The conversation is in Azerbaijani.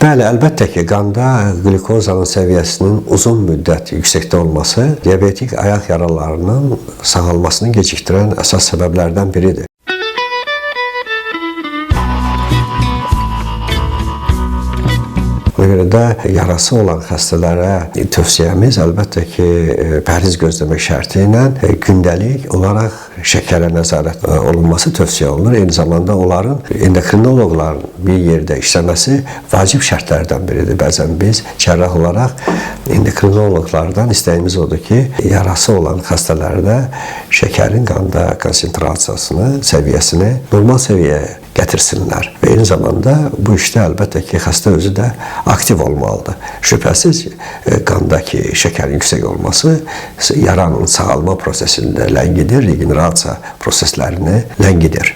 Bəli, əlbəttə ki, qanda qlikozanın səviyyəsinin uzun müddət yüksəkdə olması diabetik ayaq yaralarının sağalmasını gecikdirən əsas səbəblərdən biridir. Buna görə də yarası olan xəstələrə tövsiyəmiz əlbəttə ki, pəhriz gözləmək şərti ilə gündəlik olaraq şəkərə nəzarət olunması tövsiyə olunur. Eyni zamanda onların endokrinoloqların bir yerdə işləməsi vacib şərtlərdən biridir. Bəzən biz cərrah olaraq endokrinoloqlardan istəyimiz odur ki, yarası olan xəstələrdə şəkərin qanda konsentrasiyasını, səviyyəsini normal səviyyəyə gətirsinlər. Və eyni zamanda bu işdə əlbəttə ki, xəstə özü də aktiv olmalıdır. Şübhəsiz qandakı şəkərin yüksək olması yaranın sağalma prosesində ləngidir, regenerasiya proseslərini ləngidir.